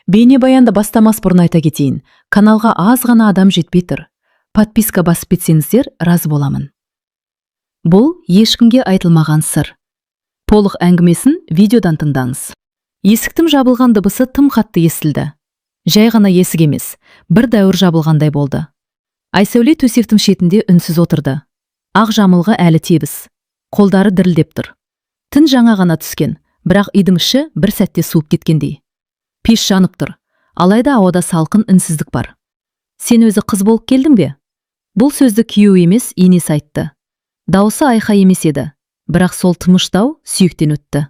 Бейнебаянды бастамас бұрын айта кетейін. Каналға аз ғана адам жетпей тұр. Подписка басып кетсеңіздер, разы боламын. Бұл ешкімге айтылмаған сыр. Толық әңгімесін видеодан тыңдаңыз. Есіктің жабылған дыбысы тым қатты естілді. Жай ғана есік емес, бір дәуір жабылғандай болды. Айсәуле төсектің шетінде үнсіз отырды. Ақ жамылғы әлі тебіс. Қолдары дірілдеп тұр. Түн жаңа ғана түскен, бірақ үйдің іші бір сәтте суып кеткендей. Пеш жанып тұр, алайда ауада салқын үнсіздік бар. Сен өзі қыз болып келдің бе? Бұл сөзді күйеу емес, енесі айтты. Дауысы айқай емес еді, бірақ сол тыныштау сүйектен өтті.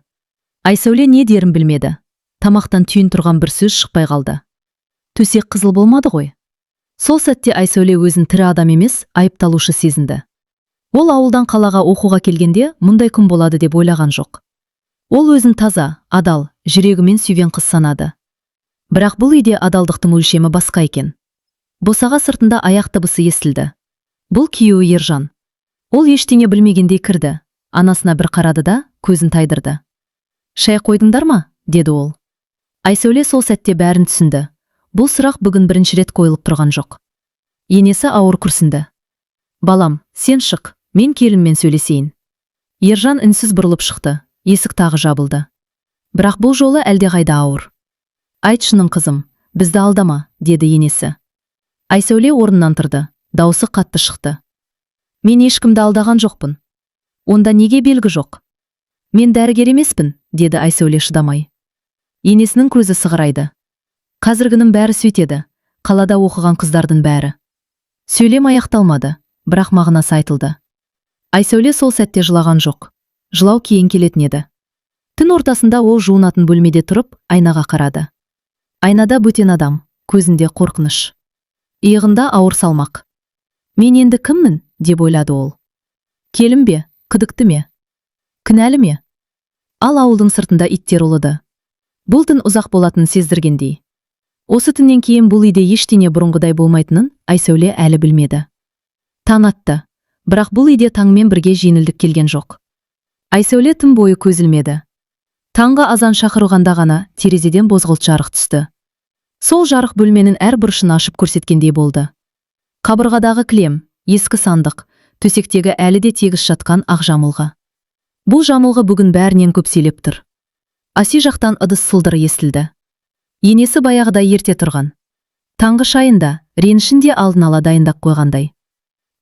Айсәуле не дерін білмеді. Тамақтан түйін тұрған бір сөз шықпай қалды. Төсек қызыл болмады ғой. Сол сәтте Айсәуле өзін тірі адам емес, айыпталушы сезінді. Ол ауылдан қалаға оқуға келгенде мұндай күн болады деп ойлаған жоқ. Ол өзін таза, адал, жүрегімен сүйген қыз санады. Бірақ бұл үйде адалдықтың өлшемі басқа екен. Босаға сыртында аяқ дыбысы естілді. Бұл күйеуі Ержан. Ол ештеңе білмегендей кірді. Анасына бір қарады да, көзін тайдырды. «Шай қойдыңдар ма?» деді ол. Айсәуле сол сәтте бәрін түсінді. Бұл сұрақ бүгін бірінші рет қойылып тұрған жоқ. Енесі ауыр күрсінді. «Балам, сен шық, мен келінмен сөйлесейін». Ержан үнсіз бұрылып шықты. Есік тағы жабылды. Бірақ бұл жолы әлдеқайда ауыр. «Айт шының қызым, бізді алдама», деді енесі. Айсәуле орнынан тұрды. Дауысы қатты шықты. «Мен ешкімді алдаған жоқпын». «Онда неге белгі жоқ?» «Мен дәрігер емеспін», деді Айсәуле шыдамай. Енесінің көзі сығырайды. Қазіргінің бәрі сөйтеді. Қалада оқыған қыздардың бәрі. Сөйлем аяқталмады, бірақ мағынасы айтылды. Айсәуле сол сәтте жылаған жоқ. Жылау кейін келетін еді. Түн ортасында ол жуынатын бөлмеде тұрып, айнаға қарады. Айнада бөтен адам, көзінде қорқыныш. Иығында ауыр салмақ. «Мен енді кіммін?» деп ойлады ол. Келін бе, күдікті ме? Кінәлі ме? Ал ауылдың сыртында иттер ұлыды. Бұл түн ұзақ болатынын сездіргендей. Осы түннен кейін бұл үйде ештеңе бұрынғыдай болмайтынын Айсәуле әлі білмеді. Таң атты, бірақ бұл үйде таңмен бірге жеңілдік келген жоқ. Айсәуле түн бойы көз ілмеді. Таңғы азан шақырылғанда ғана терезеден бозғылт жарық түсті. Сол жарық бөлменің әр бұрышын ашып көрсеткендей болды. Қабырғадағы кілем, ескі сандық, төсектегі әлі де тегіс жатқан ақ жамылғы. Бұл жамылғы бүгін бәрінен көпселеп тұр. Аси жақтан ыдыс сылдыры естілді. Енесі баяғыда ерте тұрған. Таңғы шайында, ренішінде алдын ала дайындап қойғандай.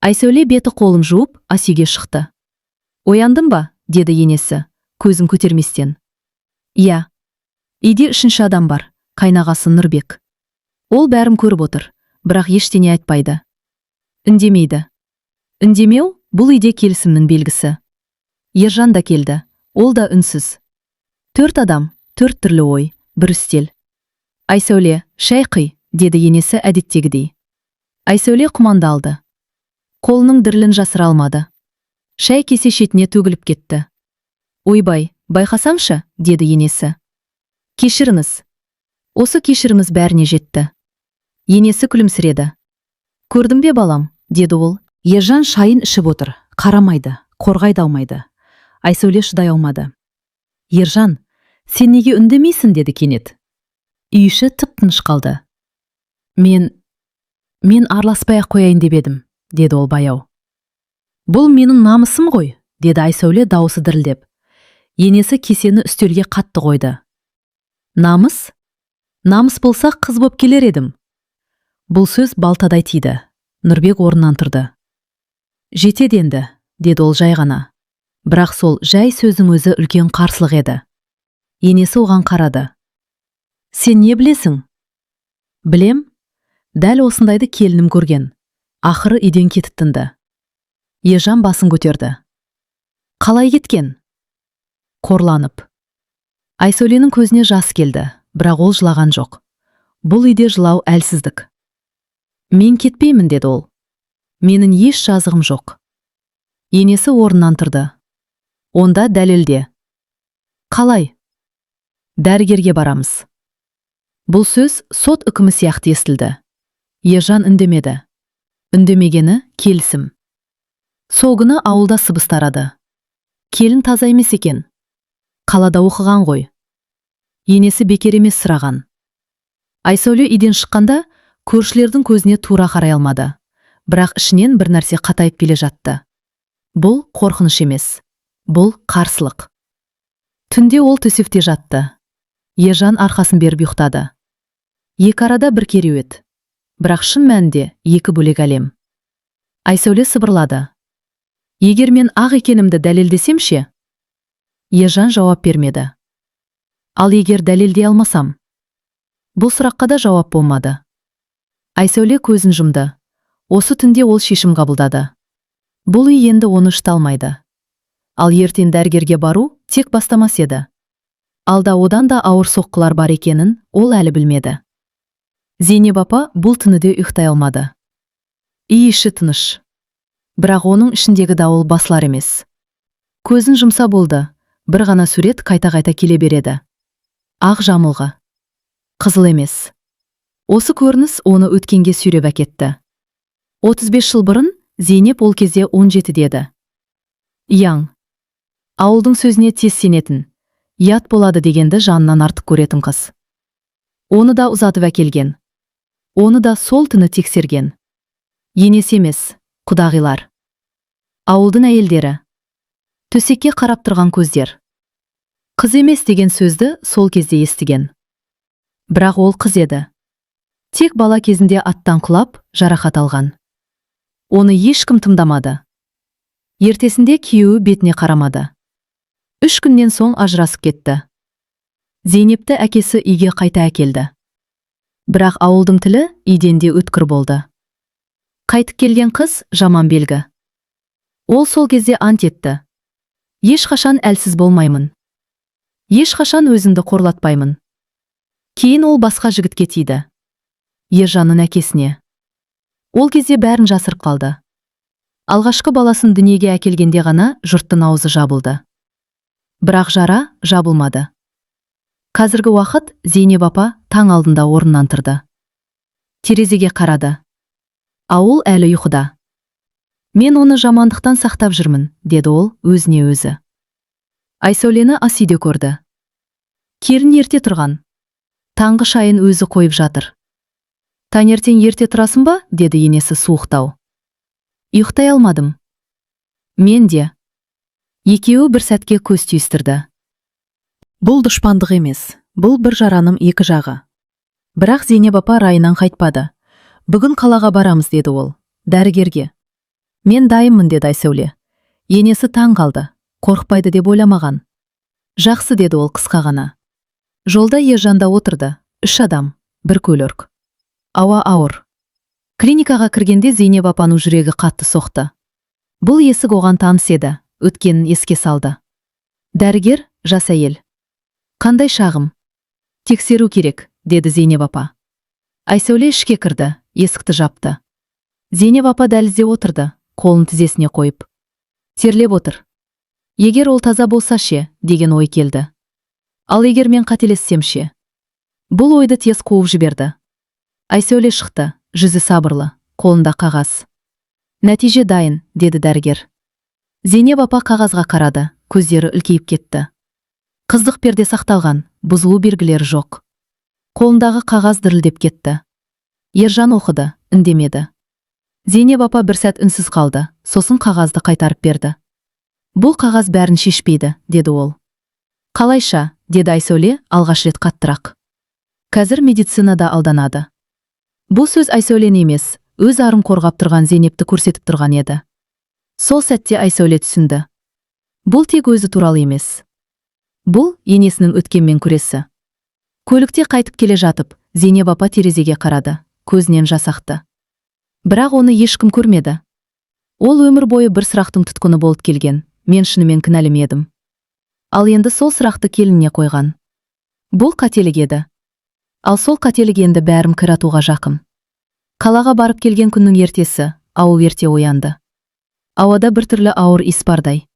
Айсәуле беті қолын жуып, Асиге шықты. «Ояндың ба?» деді енесі, көзін көтерместен. «Иә. Үйде үшінші адам бар, қайнағасы Нұрбек. Ол бәрін көріп отыр, бірақ ештеңе айтпайды. Үндемейді». Үндемеу бұл үйде келісімнің белгісі. Ержан да келді, ол да үнсіз. 4 адам, 4 түрлі ой, бір үстел. «Айсәуле, шай қый», деді енесі әдеттегідей. Айсәуле құманды алды. Қолының дірілін жасыра алмады. Шай кесе шетіне төгіліп кетті. «Ойбай, байқасаңшы», деді енесі. «Кешіріңіз». Осы кешіріміз бәріне жетті. Енесі күлімсіреді. «Көрдің бе балам?» деді ол. Ержан шайын ішіп отыр, қарамайды, қорғайды алмайды. Айсәуле шыдай алмады. «Ержан, сен неге үндемейсің?» деді кенет. Үй іші тып-тыныш қалды. Мен араласпай-ақ қояйын деп едім», деді ол баяу. «Бұл менің намысым ғой», деді Айсәуле дауысы дірілдеп. Енесі кесені үстелге қатты қойды. «Намыс? Намыс болса қыз боп келер едім». Бұл сөз балтадай тиді. Нұрбек орнынан тұрды. «Жетеді енді», деді ол жай ғана. Бірақ сол жай сөздің өзі үлкен қарсылық еді. Енесі оған қарады. «Сен не білесің?» «Білем. Дәл осындайды келінім көрген. Ақыры үйден кетіп тынды». Ержан басын көтерді. «Қалай кеткен?» «Қорланып». Айсәуленің көзіне жас келді, бірақ ол жылаған жоқ. Бұл үйде жылау әлсіздік. «Мен кетпеймін», деді ол. «Менің еш жазығым жоқ». Енесі орнынан тұрды. «Онда дәлелде». «Қалай?» «Дәрігерге барамыз». Бұл сөз сот үкімі сияқты естілді. Ержан үндемеді. Үндемегені келісім. Сол күні ауылда сыбыс тарады. Келін таза емес екен. Қалада оқыған ғой. Енесі бекер емес сұраған. Айсәуле үйден шыққанда көршілердің көзіне тура қарай алмады. Бірақ ішінен бір нәрсе қатайып келе жатты. Бұл қорқыныш емес. Бұл қарсылық. Түнде ол төсекте жатты. Ержан арқасын беріп ұйықтады. Екі арада бір кереует. Бірақ шын мәнінде екі бөлек әлем. Айсәуле сыбырлады. Егер мен ақ екенімді дәлелдесем ше? Ержан жауап бермеді. Ал егер дәлелдей алмасам? Бұл сұраққа да жауап болмады. Айсәуле көзін жұмды. Осы түнде ол шешім қабылдады. Бұл үй енді оны ұшталмайды. Ал ертең дәрігерге бару тек бастамас еді. Алда одан да ауыр соққылар бар екенін ол әлі білмеді. Зейнеп апа бұл түніде ұйықтай алмады. Үй іші тыныш. Бірақ оның ішіндегі дауыл басылар емес. Көзін жұмса болды. Бір ғана сурет қайта-қайта келе береді. Ақ жамылғы. Қызыл емес. Осы көрініс оны өткенге сүйреп әкетті. 35 жыл бұрын Зейнеп ол кезде 17 деді. Яң. Ауылдың сөзіне тез сенетін. Ят болады дегенді жанынан артық көретін қыз. Оны да ұзатып әкелген. Оны да сол түні тексерген. Енесі емес, құдағилар. Ауылдың әйелдері. Төсекке қарап тұрған көздер. Қыз емес деген сөзді сол кезде естіген. Бірақ ол қыз еді. Тек бала кезінде аттан құлап, жарақат алған. Оны ешкім тыңдамады. Ертесінде күйеуі бетіне қарамады. 3 күннен соң ажырасып кетті. Зейнепті әкесі үйге қайта әкелді. Бірақ ауылдың тілі үйден де өткір болды. Қайтып келген қыз жаман белгі. Ол сол кезде ант етті. Ешқашан әлсіз болмаймын. Ешқашан өзімді қорлатпаймын. Кейін ол басқа жігітке тиді. Ержанның әкесіне. Ол кезде бәрін жасырып қалды. Алғашқы баласын дүниеге әкелгенде ғана жұрттың аузы жабылды. Бірақ жара жабылмады. Қазіргі уақыт Зейнеп апа таң алдында орнынан тұрды. Терезеге қарады. Ауыл әлі ұйқыда. Мен оны жамандықтан сақтап жүрмін, деді ол өзіне өзі. Айсәулені ас үйде көрді. Келін ерте тұрған. Таңғы шайын өзі қойып жатыр. Таңертең ерте тұрасың ба? Деді енесі суықтау. Ұйықтай алмадым. Мен де. Екеуі бір сәтке көз түйістірді. Бұл дұшпандық емес, бұл бір жараның екі жағы. Бірақ Зейнеп апа райынан қайтпады. Бүгін қалаға барамыз, деді ол, дәрігерге. Мен дайынмын, деді Айсәуле. Енесі таң қалды, қорықпайды деп ойламаған. Жақсы, деді ол қысқа ғана. Жолда Ержанда отырды, 3 адам, бір көлік. Ауа ауыр. Клиникаға кіргенде Зейнеп апаның жүрегі қатты соқты. Бұл есік оған таныс еді, өткенін еске салды. Дәрігер, жас әйел. Қандай шағым? Тексеру керек, деді Зейнеп апа. Айсәуле ішке кірді, есікті жапты. Зейнеп апа дәлізде отырды, қолын тізесіне қойып. Терлеп отыр. Егер ол таза болса ше, деген ой келді. Ал егер мен қателессем ше? Бұл ойды тез қуып жіберді. Айсәуле шықты, жүзі сабырлы, қолында қағаз. Нәтиже дайын, деді дәрігер. Зейнеп апа қағазға қарады, көздері үлкейіп кетті. Қыздық перде сақталған, бұзылу белгілері жоқ. Қолындағы қағаз дірілдеп кетті. Ержан оқыды, үндемеді. Зейнеп апа бір сәт үнсіз қалды, сосын қағазды қайтарып берді. Бұл қағаз бәрін шешпейді, деді ол. Қалайша, деді Айсәуле алғаш рет қаттырақ. Қазір медицинада алданады. Бұл сөз Айсәулені емес, өз арын қорғап тұрған Зейнепті көрсетіп тұрған еді. Сол сәтте Айсәуле түсінді. Бұл тек өзі туралы емес. Бұл енесінің өткенмен күресі. Көлікте қайтып келе жатып, Зейнеп апа терезеге қарады, көзінен жас ақты. Бірақ оны ешкім көрмеді. Ол өмір бойы бір сұрақтың тұтқыны болып келген, мен шынымен кінәлі едім. Ал енді сол сұрақты келініне қойған. Бұл қателік еді. Ал сол қателік енді бәрін қиратуға жақын. Қалаға барып келген күннің ертесі, ауыл ерте оянды. Ауада бір түрлі ауыр иіс бардай.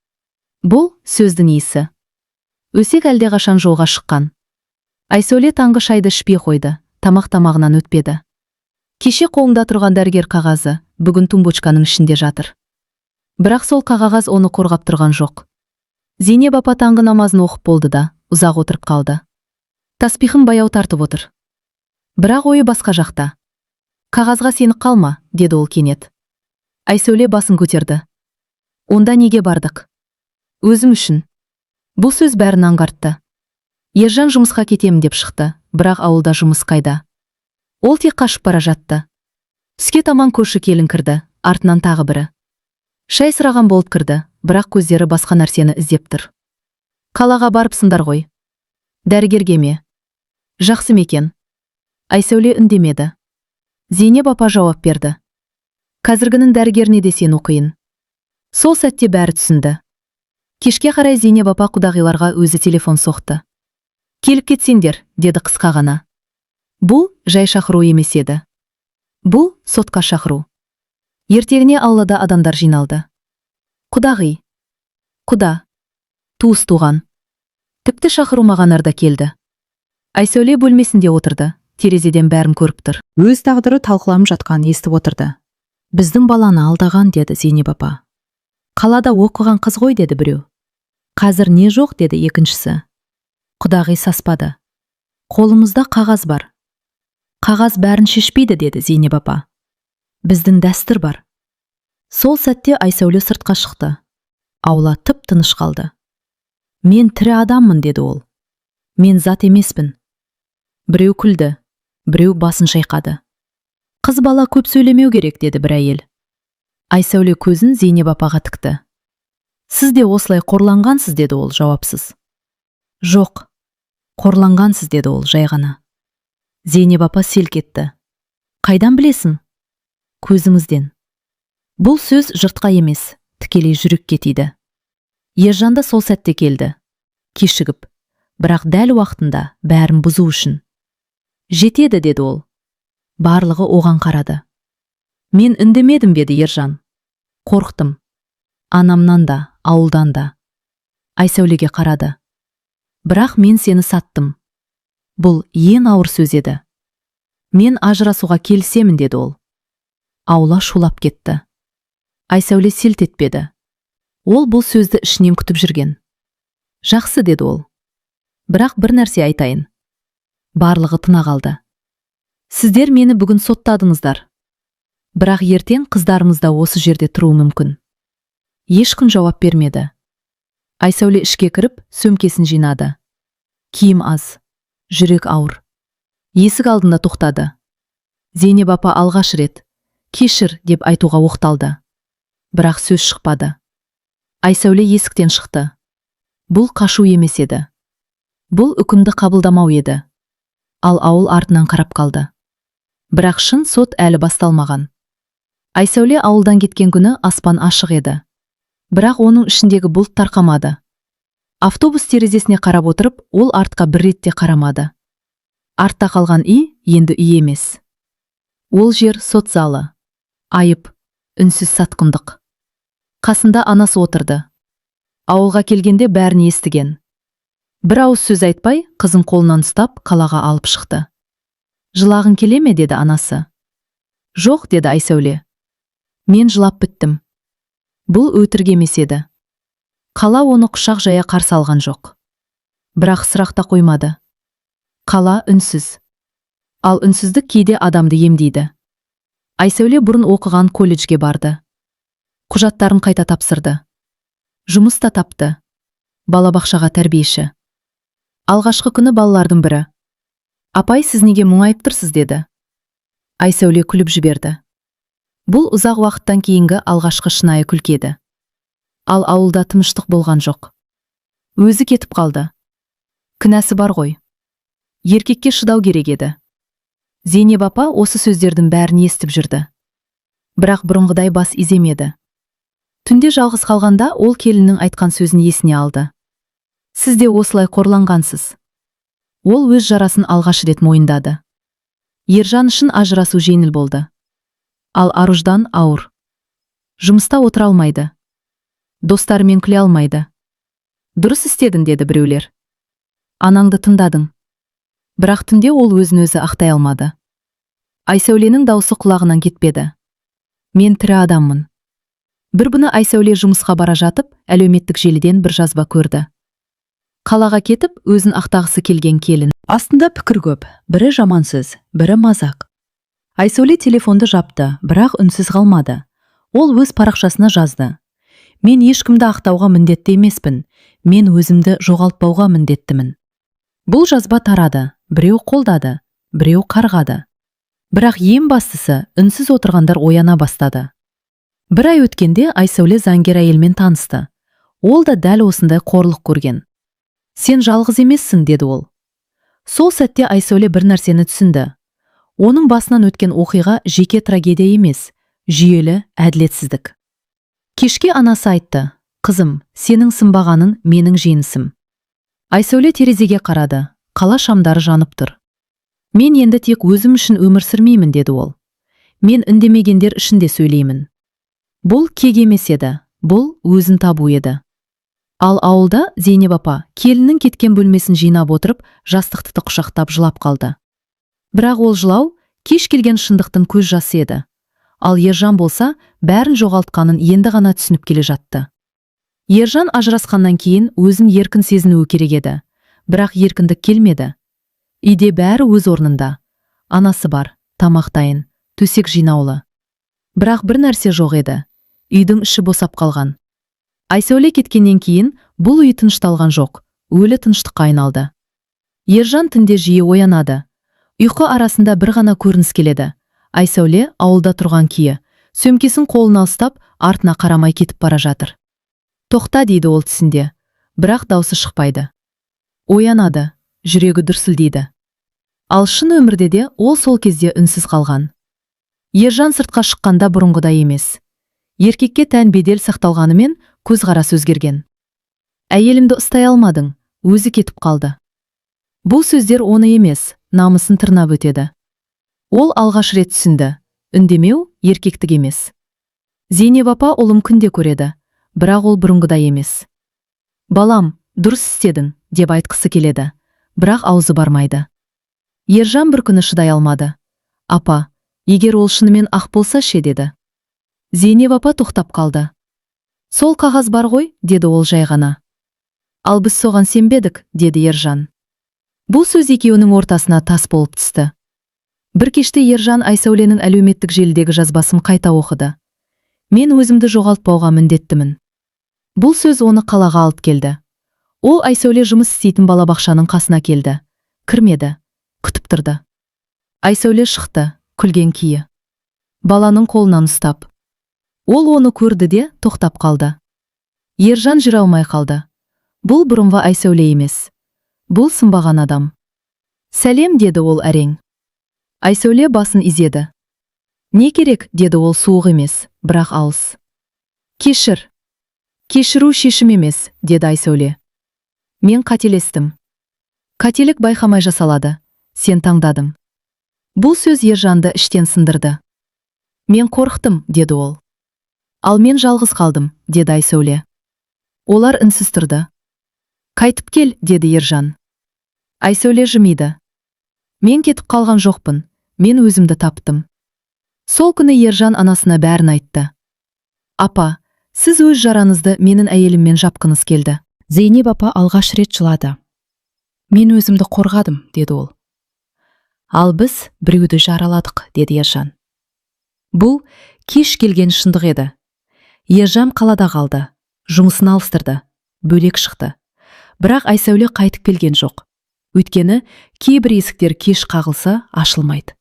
Бұл сөздің иісі. Өсек әлдеқашан жолға шыққан. Айсәуле таңғы шайды ішпей қойды, тамағынан өтпеді. Кеше қолында тұрған дәрігер қағазы, бүгін тумбочканың ішінде жатыр. Бірақ сол қағаз оны қорғап тұрған жоқ. Зейнеп апа таңғы намазын оқып болды да, ұзақ отырып қалды. Таспихын баяу тартып отыр. Бірақ ойы басқа жақта. Қағазға сеніп қалма, деді ол кенет. Айсәуле басын көтерді. Онда неге бардық? Өзім үшін. Бұл сөз бәрін аңғартты. Ержан жұмысқа кетемін деп шықты, бірақ ауылда жұмыс қайда? Ол тек қашып бара жатты. Түске таман көрші келін кірді, артынан тағы бірі. Шай сұраған болып кірді, бірақ көздері басқа нәрсені іздеп тұр. Қалаға барыпсыңдар ғой. Дәрігерге ме? Жақсы мекен. Айсәуле үндемеді. Зейнеп апа жауап берді. Қазіргінің дәрігеріне де сен оқиын. Сол сәтте бәрі түсінді. Кешке қарай Зейнеп апа құдағиларға өзі телефон соқты. Келіп кетсеңдер, деді қысқа ғана. Бұл жай шақыру емес еді. Бұл сотқа шақыру. Ертеңіне аулада адамдар жиналды. Құдағи, құда, туыс туған. Тіпті шақырылмағандар да келді. Айсәуле бөлмесінде отырды, терезеден бәрін көріп тұр. Өз тағдыры талқыланып жатқан естіп отырды. Біздің баланы алдаған, деді Зейнеп апа. Қалада оқыған қыз ғой, деді біреу. Қазір не жоқ, деді екіншісі. Құдағи саспады. Қолымызда қағаз бар. Қағаз бәрін шешпейді, деді Зейнеп апа. Біздің дәстүр бар. Сол сәтте Айсәуле сыртқа шықты. Аула тып-тыныш қалды. Мен тірі адаммын, деді ол. Мен зат емеспін. Біреу күлді, біреу басын шайқады. Қыз бала көп сөйлемеу керек, деді бір әйел. Айсәуле көзін Зейнеп апаға тікті. Сіз де осылай қорланғансыз, деді ол жауапсыз. Жоқ, қорланғансыз, деді ол жай ғана. Зейнеп апа селк етті. Қайдан білесің? Көзіңізден. Бұл сөз жұртқа емес, тікелей жүрекке тиді. Ержан да сол сәтте келді. Кешігіп, бірақ дәл уақытында бәрін бұзу үшін. Жетеді, деді ол. Барлығы оған қарады. Мен үндемедім, деді Ержан. Қорқтым. Анамнан да, ауылдан да. Айсәулеге қарады. Бірақ мен сені саттым. Бұл ең ауыр сөз еді. Мен ажырасуға келісемін, деді ол. Аула шулап кетті. Айсәуле селт етпеді. Ол бұл сөзді ішінен күтіп жүрген. Жақсы, деді ол. Бірақ бір нәрсе айтайын. Барлығы тына қалды. Сіздер мені бүгін соттадыңыздар. Бірақ ертең қыздарымыз да осы жерде тұруы мүмкін. Ешкім жауап бермеді. Айсәуле ішке кіріп, сөмкесін жинады. Киім аз, жүрек ауыр. Есік алдында тоқтады. Зейнеп апа алғаш рет кешір деп айтуға оқталды. Бірақ сөз шықпады. Айсәуле есіктен шықты. Бұл қашу емес еді. Бұл үкімді қабылдамау еді. Ал ауыл артынан қарап қалды. Бірақ шын сот әлі басталмаған. Айсәуле ауылдан кеткен күні аспан ашық еді. Бірақ оның ішіндегі бұлт тарқамады. Автобус терезесіне қарап отырып, ол артқа бір ретте қарамады. Артта қалған үй енді үй емес. Ол жер сот залы. Айып, үнсіз сатқындық. Қасында анасы отырды. Ауылға келгенде бәрін естіген. Бір ауыз сөз айтпай, қызын қолынан ұстап, қалаға алып шықты. Жылағың келе ме, деді анасы. Жоқ, деді Айсәуле. Мен жылап біттім. Бұл өтірік емес еді. Қала оны құшақ жая қарсы алған жоқ. Бірақ сұрақ та қоймады. Қала үнсіз. Ал үнсіздік кейде адамды емдейді. Айсәуле бұрын оқыған колледжге барды. Құжаттарын қайта тапсырды. Жұмыс та тапты. Балабақшаға тәрбиеші. Алғашқы күні балалардың бірі. Апай, сіз неге мұңайып тұрсыз, деді. Айсәуле күліп жіберді. Бұл ұзақ уақыттан кейінгі алғашқы шынайы күлкеді. Ал ауылда тыныштық болған жоқ. Өзі кетіп қалды. Кінәсі бар ғой. Еркекке шыдау керек еді. Зейнеп апа осы сөздердің бәрін естіп жүрді. Бірақ бұрынғыдай бас иземеді. Түнде жалғыз қалғанда ол келіннің айтқан сөзін есіне алды. Сіз де осылай қорланғансыз. Ол өз жарасын алғаш рет мойындады. Ержан үшін ажырасу жеңіл болды. Ал Аруждан ауыр. Жұмыста отыра алмайды. Достарымен күле алмайды. Дұрыс істедің, деді біреулер. Анаңды тыңдадың. Бірақ түнде ол өзін өзі ақтай алмады. Айсәуленің даусы құлағынан кетпеді. Мен тірі адаммын. Бір күні Айсәуле жұмысқа бара жатып, әлеуметтік желіден бір жазба көрді. Қалаға кетіп, өзін ақтағысы келген келін. Астында пікір көп, бірі жамансыз, бірі мазақ. Айсәуле телефонды жапты, бірақ үнсіз қалмады. Ол өз парақшасына жазды. Мен ешкімді ақтауға міндетті емеспін, мен өзімді жоғалтпауға міндеттімін. Бұл жазба тарады, біреу қолдады, біреу қарғады. Бірақ ең бастысы, үнсіз отырғандар ояна бастады. Бір ай өткенде Айсәуле заңгер әйелмен танысты. Ол да дәл осындай қорлық көрген. Сен жалғыз емессің, деді ол. Сол сәтте Айсәуле бір нәрсені түсінді. Оның басынан өткен оқиға жеке трагедия емес, жүйелі әділетсіздік. Кешке анасы айтты: «Қызым, сенің сынбағаның менің жеңісім». Айсәуле терезеге қарады, қала шамдары жанып тұр. «Мен енді тек өзім үшін өмір сүрмеймін», деді ол. «Мен үндемегендер үшін де сөйлеймін». Бұл кек емес еді, бұл өзін табу еді. Ал ауылда Зейнеп апа келіннің кеткен бөлмесін жинап отырып, жастықты құшақтап жылап қалды. Бірақ ол жылау кеш келген шындықтың көз жасы еді. Ал Ержан болса, бәрін жоғалтқанын енді ғана түсініп келе жатты. Ержан ажырасқаннан кейін өзін еркін сезінуі керек еді, бірақ еркіндік келмеді. Үйде бәрі өз орнында. Анасы бар, тамақ дайын, төсек жинаулы. Бірақ бір нәрсе жоқ еді. Үйдің іші босап қалған. Айсәуле кеткеннен кейін бұл үй тынышталған жоқ, өлі тыныштыққа айналды. Ержан түнде жиі оянады. Ұйқы арасында бір ғана көрініс келеді. Айсәуле ауылда тұрған күйі, сөмкесін қолына ұстап, артына қарамай кетіп бара жатыр. «Тоқта», дейді ол түсінде, бірақ даусы шықпайды. Оянады, жүрегі дүрсілдейді. Ал шын өмірде де ол сол кезде үнсіз қалған. Ержан сыртқа шыққанда бұрынғыдай емес. Еркекке тән бедел сақталғанымен көзқарас өзгерген. «Әйелімді ұстай алмадың, өзі кетіп қалды». Бұл сөздер оны емес, намысын тырнап өтеді. Ол алғаш рет түсінді, үндемеу еркектік емес. Зейнеп апа ұлым күнде көреді, бірақ ол бұрынғыдай емес. «Балам, дұрыс істедің», деп айтқысы келеді, бірақ аузы бармайды. Ержан бір күні шыдай алмады. «Апа, егер ол шынымен ақ болса ше», деді. Зейнеп апа тоқтап қалды. «Сол қағаз бар ғой», деді ол жай ғана. «Ал біз соған сенбедік», деді Ержан. Бұл сөз екеуінің ортасына тас болып түсті. Бір кеште Ержан Айсәуленің әлеуметтік желідегі жазбасын қайта оқыды. «Мен өзімді жоғалтпауға міндеттімін». Бұл сөз оны қалаға алып келді. Ол Айсәуле жұмыс істейтін балабақшаның қасына келді. Кірмеді, күтіп тұрды. Айсәуле шықты, күлген күйі. Баланың қолынан ұстап. Ол оны көрді де тоқтап қалды. Ержан жүре алмай қалды. Бұл бұрынғы Айсәуле емес. Бұл сынбаған адам. «Сәлем», деді ол әрең. Айсәуле басын изеді. «Не керек?» деді ол суық емес, бірақ алыс. «Кешір». «Кешіру шешім емес», деді Айсәуле. «Мен қателестім». «Қателік байқамай жасалады. Сен таңдадың». Бұл сөз Ержанды іштен сындырды. «Мен қорықтым», деді ол. «Ал мен жалғыз қалдым», деді Айсәуле. Олар үнсіз тұрды. «Қайтып кел», деді Ержан. Айсәуле жымиды. «Мен кетіп қалған жоқпын, мен өзімді таптым». Сол күні Ержан анасына бәрін айтты. «Апа, сіз өз жараңызды менің әйеліммен жапқыңыз келді». Зейнеп апа алғаш рет жылады. «Мен өзімді қорғадым», деді ол. «Ал біз біреуді жараладық», деді Ержан. Бұл кеш келген шындық еді. Ержан қалада қалды, жұмысын алыстырды, бөлек шықты. Бірақ Айсәуле қайтып келген жоқ. Өйткені кейбір есіктер кеш қағылса ашылмайды.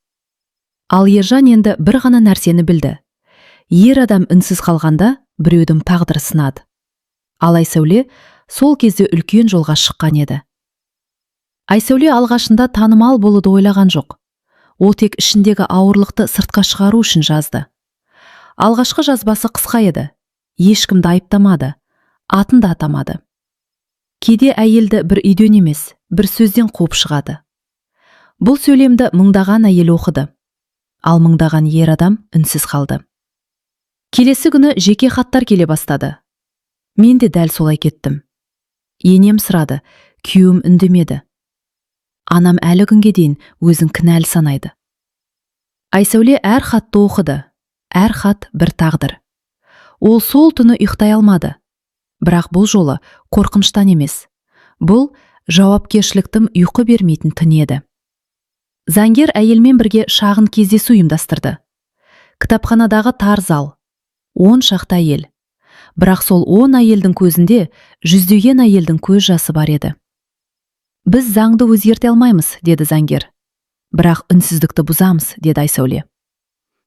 Ал Ержан енді бір ғана нәрсені білді. Ер адам үнсіз қалғанда біреудің тағдыры сынады. Ал Айсәуле сол кезде үлкен жолға шыққан еді. Айсәуле алғашында танымал болуды ойлаған жоқ. Ол тек ішіндегі ауырлықты сыртқа шығару үшін жазды. Алғашқы жазбасы қысқа еді. Ешкімді айыптамады, атын да атамады. Кейде әйелді бір үйден емес, бір сөзден қуып шығады. Бұл сөйлемді мыңдаған әйел оқыды. Ал мыңдаған ер адам үнсіз қалды. Келесі күні жеке хаттар келе бастады. Мен де дәл солай кеттім. Енем сұрады, күйеуім үндемеді. Анам әлі күнге дейін өзін кінәлі санайды. Айсәуле әр хатты оқыды. Әр хат бір тағдыр. Ол сол түні ұйықтай алмады. Бірақ бұл жолы қорқыныштан емес, Бұл жауапкершіліктің ұйқы бермейтін түні еді. Заңгер әйелмен бірге шағын кездесу ұйымдастырды. Кітапханадағы тар зал, 10 шақты әйел. Бірақ сол 10 әйелдің көзінде жүздеген әйелдің көз жасы бар еді. Біз заңды өзгерте алмаймыз, деді заңгер. Бірақ үнсіздікті бұзамыз, деді Айсәуле.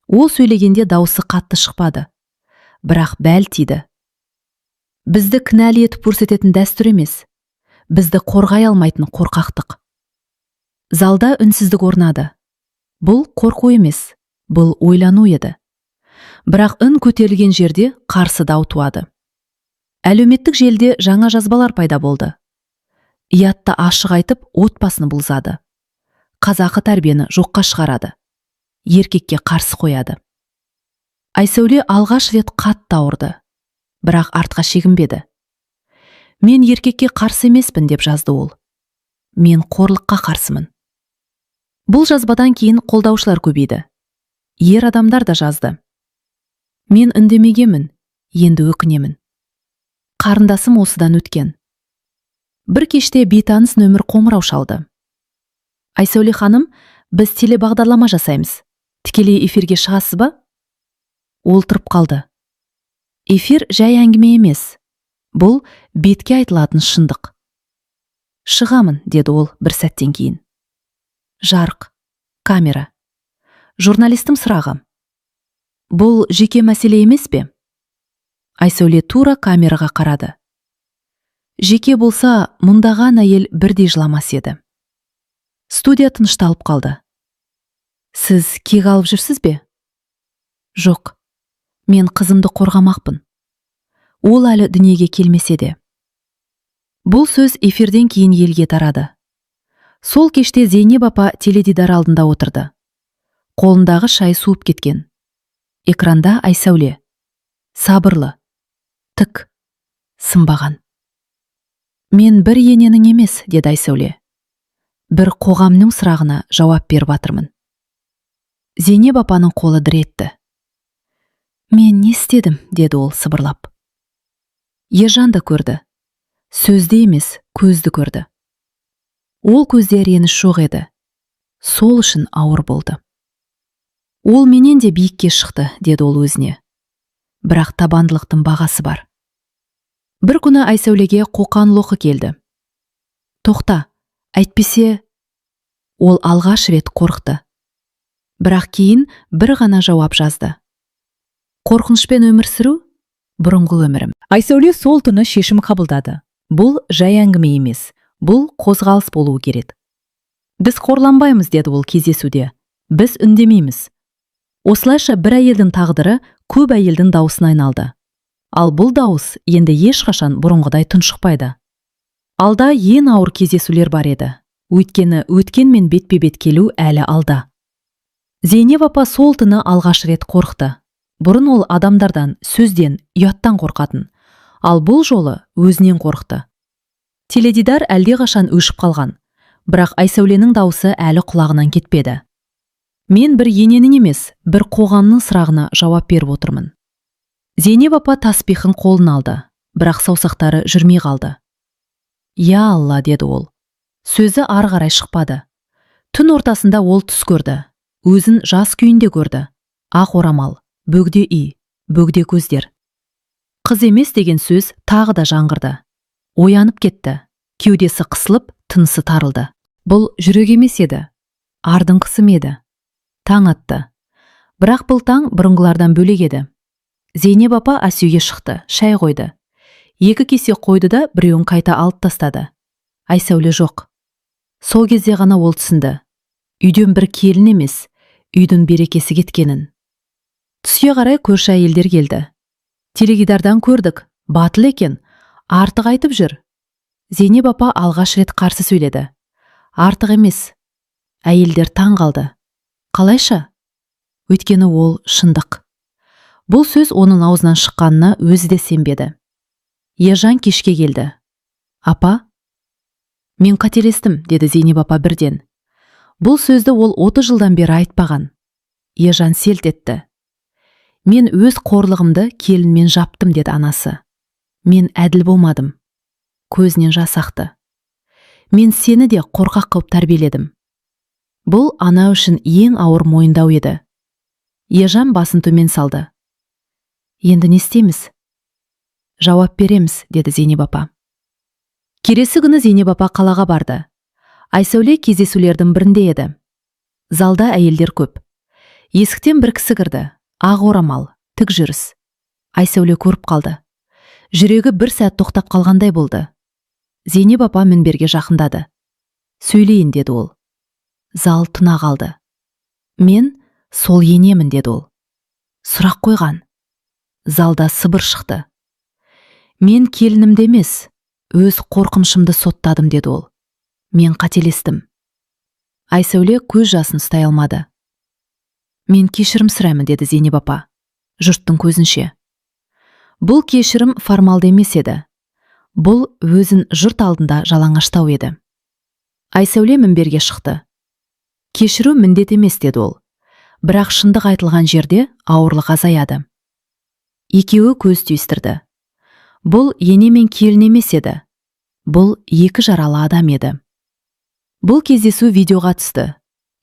Ол сөйлегенде дауысы қатты шықпады. Бірақ бәл тиді. Бізді кінәлі етіп көрсететін дәстүр емес. Бізді қорғай алмайтын қорқақтық. Залда үнсіздік орнады. Бұл қорқу емес, бұл ойлану еді. Бірақ үн көтерілген жерде қарсы дау туады. Әлеуметтік желіде жаңа жазбалар пайда болды. Ұятты ашық айтып, отбасын бұлзады. Қазақы тәрбиені жоққа шығарады. Еркекке қарсы қояды. Айсәуле алғаш рет қатты ауырды. Бірақ артқа шегінбеді. Мен еркекке қарсы емеспін, деп жазды ол. Мен қорлыққа қарсымын. Бұл жазбадан кейін қолдаушылар көбейді. Ер адамдар да жазды. Мен үндемегенмін, енді өкінемін. Қарындасым осыдан өткен. Бір кеште бейтаныс нөмір қоңырау шалды. Айсәуле ханым, біз телебағдарлама жасаймыз. Тікелей эфирге шығасыз ба? Ол тұрып қалды. Эфир жай әңгіме емес. Бұл бетке айтылатын шындық. Шығамын, деді ол бір сәттен кейін. Жарық, камера. Журналистім сұрағы. Бұл жеке мәселе емес пе? Айсәуле тура камераға қарады. Жеке болса, мұндаған әйел бірдей жыламас еді. Студия тынышталып қалды. Сіз кек алып жүрсіз бе? Жоқ, мен қызымды қорғамақпын. Ол әлі дүниеге келмесе де. Бұл сөз эфирден кейін елге тарады. Сол кеште Зейнеп апа теледидар алдында отырды. Қолындағы шай суып кеткен. Экранда Айсәуле. Сабырлы, тік, сынбаған. Мен бір ененің емес, деді Айсәуле. Бір қоғамның сұрағына жауап беріп жатырмын. Зейнеп апаның қолы дір етті. Мен не істедім, деді ол сыбырлап. Ержан да көрді. Сөзді емес, көзді көрді. Ол көзде реніш жоқ еді. Сол үшін ауыр болды. Ол менен де биікке шықты, деді ол өзіне. Бірақ табандылықтың бағасы бар. Бір күні Айсәулеге Қоқан-Лоқы келді. Тоқта, әйтпесе, ол алғаш рет қорықты. Бірақ кейін бір ғана жауап жазды. Қорқынышпен өмір сүру бұрынғы өмірім. Айсәуле сол түні шешім қабылдады. Бұл жай әңгіме емес, бұл қозғалыс болуы керек. Біз қорланбаймыз, деді ол кездесуде. Біз үндемейміз. Осылайша бір әйелдің тағдыры көп әйелдің дауысына айналды. Ал бұл дауыс енді ешқашан бұрынғыдай тұншықпайды. Алда ең ауыр кездесулер бар еді. Өйткені өткенмен бетпе-бет келу әлі алда. Зейнеп апа сол түні алғаш рет қорықты. Бұрын ол адамдардан, сөзден, ұяттан қорқатын. Ал бұл жолы өзінен қорықты. Теледидар әлдеқашан өшіп қалған. Бірақ Айсәуленің дауысы әлі құлағынан кетпеді. Мен бір ененің емес, бір қоғамның сұрағына жауап беріп отырмын. Зейнеп апа таспихын қолын алды, бірақ саусақтары жүрмей қалды. Я Алла, деді ол. Сөзі ары қарай шықпады. Түн ортасында ол түс көрді. Өзін жас күйінде көрді. Ақ орамал, бөгде үй, бөгде көздер. Қыз емес деген сөз тағы да жаңғырды. Оянып кетті. Кеудесі қысылып, тынысы тарылды. Бұл жүрек емес еді. Ардың қысым еді. Таң атты. Бірақ бұл таң бұрынғылардан бөлек еді. Зейнеп апа асүйге шықты, шай қойды. 2 кесе қойды да біреуін қайта алып тастады. Айсәуле жоқ. Сол кезде ғана ол түсінді. Үйден бір келін емес, үйдің берекесі кеткенін. Түске қарай көрші әйелдер келді. Теледидардан көрдік, батыл екен, артық айтып жүр. Зейнеп апа алғаш рет қарсы сөйледі. Артық емес. Әйелдер таң қалды. Қалайша? Өйткені ол шындық. Бұл сөз оның аузынан шыққанына өзі де сенбеді. Ержан кешке келді. Апа? Мен қателестім, деді Зейнеп апа бірден. Бұл сөзді ол 30 жылдан бері айтпаған. Ержан селт етті. Мен өз қорлығымды келінмен жаптым, деді анасы. Мен әділ болмадым. Көзінен жас ақты. Мен сені де қорқақ қылып тәрбиеледім. Бұл ана үшін ең ауыр мойындау еді. Ержан басын төмен салды. Енді не істейміз? Жауап береміз, деді Зейнеп апа. Келесі күні Зейнеп апа қалаға барды. Айсәуле кездесулердің бірінде еді. Залда әйелдер көп. Есіктен бір кісі кірді. Ақ орамал, тік жүріс. Айсәуле көріп қалды. Жүрегі бір сәт тоқтап қалғандай болды. Зейнеп апа мінберге жақындады. Сөйлейін, деді ол. Зал тына қалды. Мен сол енемін, деді ол. Сұрақ қойған. Залда сыбыр шықты. Мен келінімді емес, өз қорқынышымды соттадым, деді ол. Мен қателестім. Айсәуле көз жасын ұстай алмады. Мен кешірім сұраймын, деді Зейнеп апа, жұрттың көзінше. Бұл кешірім формалды емес еді. Бұл өзін жұрт алдында жалаңаштау еді. Айсәуле мінберге шықты. Кешіру міндет емес, деді ол. Бірақ шындық айтылған жерде ауырлық азаяды. Екеуі көз түйістірді. Бұл ене мен келін емес еді. Бұл екі жаралы адам еді. Бұл кездесу видеоға түсті.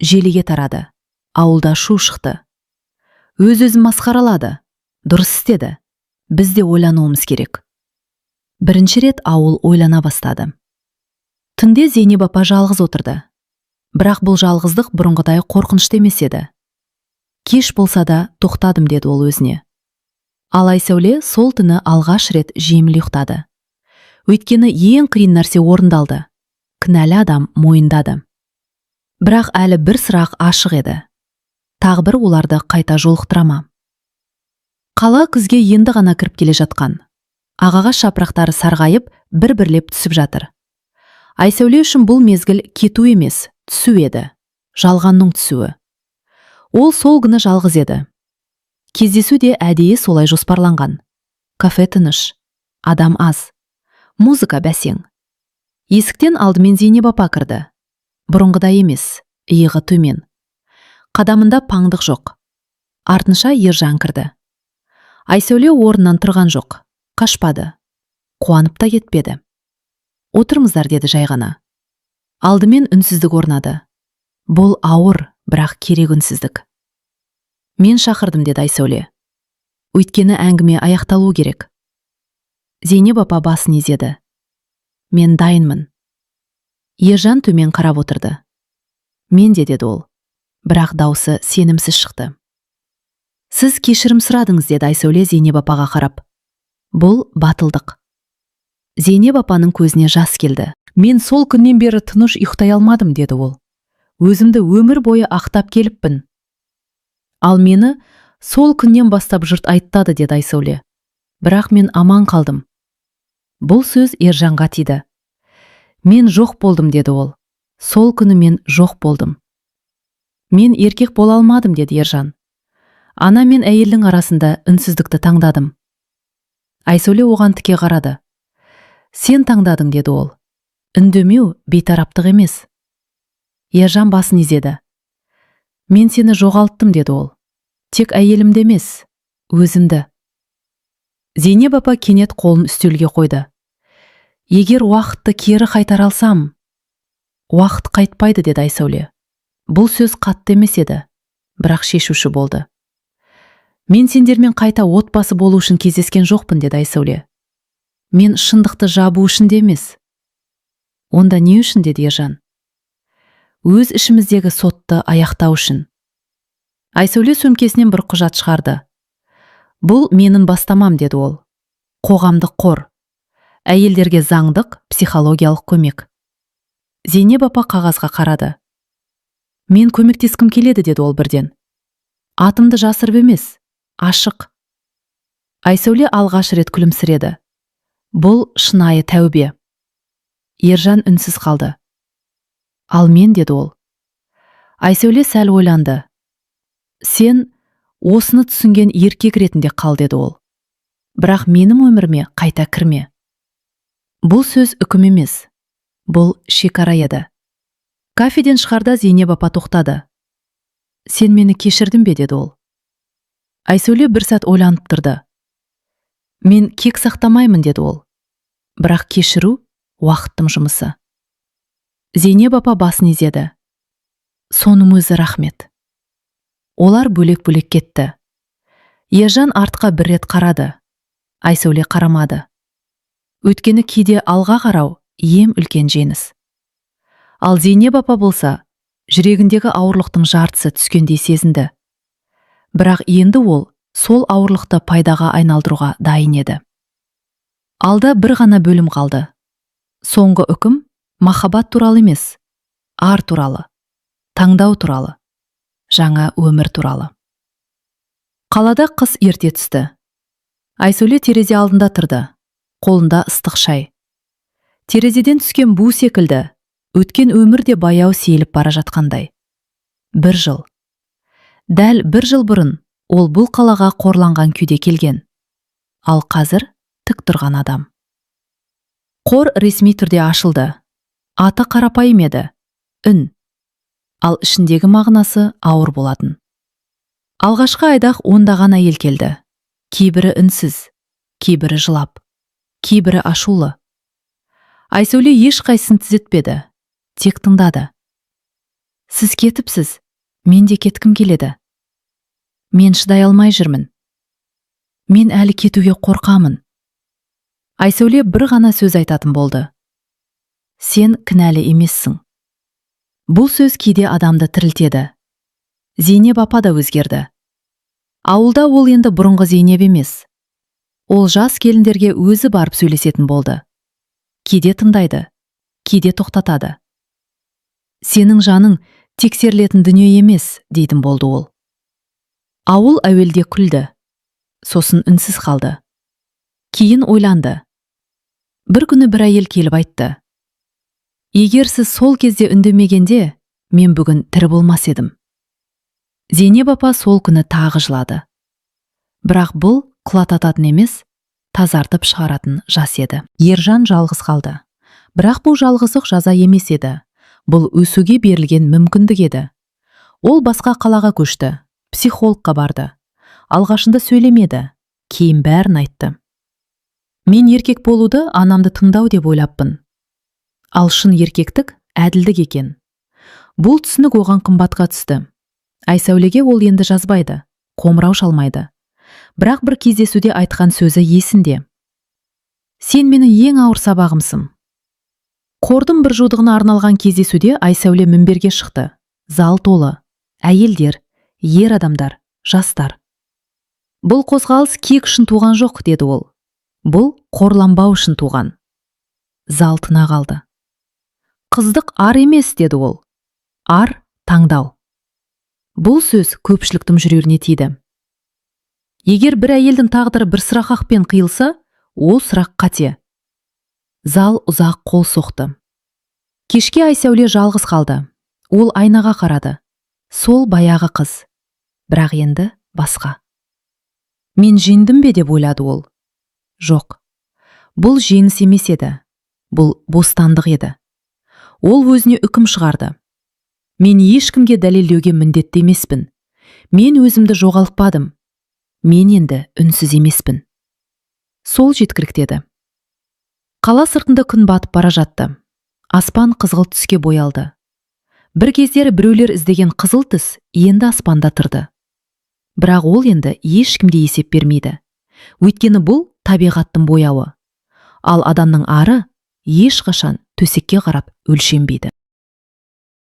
Желіге тарады. Ауылда шу шықты. Өз-өзін масқаралады. Дұрыс істеді. Біз де ойлануымыз керек. Бірінші рет ауыл ойлана бастады. Түнде Зейнеп апа жалғыз отырды. Бірақ бұл жалғыздық бұрынғыдай қорқынышты емес еді. Кеш болса да тоқтадым, деді ол өзіне. Ал Айсәуле сол түні алғаш рет жеңіл ұйықтады. Өйткені ең қиын нәрсе орындалды. Кінәлі адам мойындады. Бірақ әлі бір сұрақ ашық еді. Тағы бір оларды қайта жолықтырама. Қала күзге енді ғана кіріп келе жатқан. Ағағаш жапырақтары сарғайып, бір-бірлеп түсіп жатыр. Айсәуле үшін бұл мезгіл кету емес, түсу еді. Жалғанның түсуі. Ол сол күні жалғыз еді. Кездесу де әдейі солай жоспарланған. Кафе тыныш, адам аз. Музыка бәсең. Есіктен алдымен Зейнеп апа кірді. Бұрынғыдай емес, иығы төмен. Қадамында паңдық жоқ. Артынша Ержан кірді. Айсәуле орнынан тұрған жоқ. Қашпады. Қуанып та кетпеді. Отырыңыздар, деді жай ғана. Алдымен үнсіздік орнады. Бұл ауыр, бірақ керек үнсіздік. Мен шақырдым, деді Айсәуле. Өйткені әңгіме аяқталу керек. Зейнеп апа басын изеді. Мен дайынмын. Ержан төмен қарап отырды. Мен де, деді ол. Бірақ даусы сенімсіз шықты. Сіз кешірім сұрадыңыз, деді Айсәуле Зейнеп апаға қарап. Бұл батылдық. Зейнеп апаның көзіне жас келді. Мен сол күннен бері тыныш ұйықтай алмадым, деді ол. Өзімді өмір бойы ақтап келіппін. Ал мені сол күннен бастап жұрт айттады, деді Айсәуле. Бірақ мен аман қалдым. Бұл сөз Ержанға тиді. Мен жоқ болдым, деді ол. Сол күні мен жоқ болдым. Мен еркек бола алмадым, деді Ержан. Ана мен әйелдің арасында үнсіздікті таңдадым. Айсәуле оған тіке қарады. Сен таңдадың, деді ол. Үндемеу бейтараптық емес. Ержан басын изеді. Мен сені жоғалттым, деді ол. Тек әйелімді емес, өзімді. Зейнеп апа кенет қолын үстелге қойды. Егер уақытты кері қайтара алсам, уақыт қайтпайды, деді Айсәуле. Бұл сөз қатты емес еді, бірақ шешуші болды. Мен сендермен қайта отбасы болу үшін кездескен жоқпын, деді Айсәуле. Мен шындықты жабу үшін де емес. Онда не үшін, деді Ержан. Өз ішіміздегі сотты аяқтау үшін. Айсәуле сөмкесінен бір құжат шығарды. Бұл менің бастамам, деді ол. Қоғамдық қор. Әйелдерге заңдық, психологиялық көмек. Зейнеп апа қағазға қарады. Мен көмектескім келеді, деді ол бірден. Атымды жасырып емес, ашық. Айсәуле алғаш рет күлімсіреді. Бұл шынайы тәубе. Ержан үнсіз қалды. Ал мен, деді ол. Айсәуле сәл ойланды. Сен осыны түсінген еркек ретінде қал, деді ол. Бірақ менің өміріме қайта кірме. Бұл сөз үкім емес. Бұл шекара еді. Кафеден шығарда Зейнеп апа тоқтады. Сен мені кешірдің бе, деді ол. Айсәуле бір сәт ойланып тұрды. Мен кек сақтамаймын, деді ол. Бірақ кешіру уақыттың жұмысы. Зейнеп апа басын изеді. Соның өзі рахмет. Олар бөлек-бөлек кетті. Ержан артқа бір рет қарады. Айсәуле қарамады. Өткені кейде алға қарау ем үлкен жеңіс. Ал Зейнеп апа болса, жүрегіндегі ауырлықтың жартысы түскендей сезінді. Бірақ енді ол сол ауырлықты пайдаға айналдыруға дайын еді. Алда бір ғана бөлім қалды. Соңғы үкім махаббат туралы емес, ар туралы, таңдау туралы, жаңа өмір туралы. Қалада қыс ерте түсті. Айсәуле терезе алдында тұрды, қолында ыстық шай. Терезеден түскен бу секілді, өткен өмірде баяу сейіліп бара жатқандай. 1 жыл. Дәл 1 жыл бұрын ол бұл қалаға қорланған күйде келген. Ал қазір тік тұрған адам. Қор ресми түрде ашылды. Аты қарапайым еді, үн. Ал ішіндегі мағынасы ауыр болатын. Алғашқы айдақ ондаған әйел келді. Кейбірі үнсіз, кейбірі жылап, кейбірі ашулы. Айсәуле ешқайсысын түзетпеді, тек тыңдады. Сіз кетіпсіз, мен де кеткім келеді. Мен шыдай алмай жүрмін. Мен әлі кетуге қорқамын. Айсәуле бір ғана сөз айтатын болды. Сен кінәлі емессің. Бұл сөз кейде адамды тірілтеді. Зейнеп апа да өзгерді. Ауылда ол енді бұрынғы Зейнеп емес. Ол жас келіндерге өзі барып сөйлесетін болды. Кейде тыңдайды, кейде тоқтатады. Сенің жаның тексерілетін дүние емес, дейтін болды ол. Ауыл әуелде күлді, сосын үнсіз қалды. Кейін ойланды. Бір күні бір әйел келіп айтты. Егер сіз сол кезде үндемегенде, мен бүгін тірі болмас едім. Зейнеп апа сол күні тағы жылады. Бірақ бұл құлататын емес, тазартып шығаратын жас еді. Ержан жалғыз қалды. Бірақ бұл жалғыздық жаза емес еді. Бұл өсуге берілген мүмкіндік еді. Ол басқа қалаға көшті, психологқа барды. Алғашында сөйлемеді, кейін бәрін айтты. Мен еркек болуды анамды тыңдау деп ойлаппын. Ал шын еркектік әділдік екен. Бұл түсінік оған қымбатқа түсті. Айсәулеге ол енді жазбайды, қоңырау шалмайды. Бірақ бір кездесуде айтқан сөзі есінде. Сен менің ең ауыр сабағымсың. Қордың бір жылдығына арналған кездесуде Айсәуле мінберге шықты. Зал толы. Әйелдер, ер адамдар, жастар. Бұл қозғалыс кек үшін туған жоқ, деді ол. Бұл қорланбау үшін туған. Зал тына қалды. Қыздық ар емес, деді ол. Ар таңдау. Бұл сөз көпшіліктің жүрегіне тиді. Егер бір әйелдің тағдыры бір сұрақпен қиылса, ол сұрақ қате. Зал ұзақ қол соқты. Кешке Айсәуле жалғыз қалды. Ол айнаға қарады. Сол баяғы қыз. Бірақ енді басқа. Мен жеңдім бе деп ойлады ол. Жоқ. Бұл жеңіс емес еді. Бұл бостандық еді. Ол өзіне үкім шығарды. Мен ешкімге дәлелдеуге міндетті емеспін. Мен өзімді жоғалтпадым. Мен енді үнсіз емеспін. Сол жеткілікті. Қала сыртында күн батып бара жатты. Аспан қызғылт түске боялды. Бір кездері біреулер іздеген қызыл түс енді аспанда тұрды. Бірақ ол енді ешкімге есеп бермейді. Өйткені бұл табиғаттың бояуы. Ал адамның ары ешқашан төсекке қарап өлшенбейді.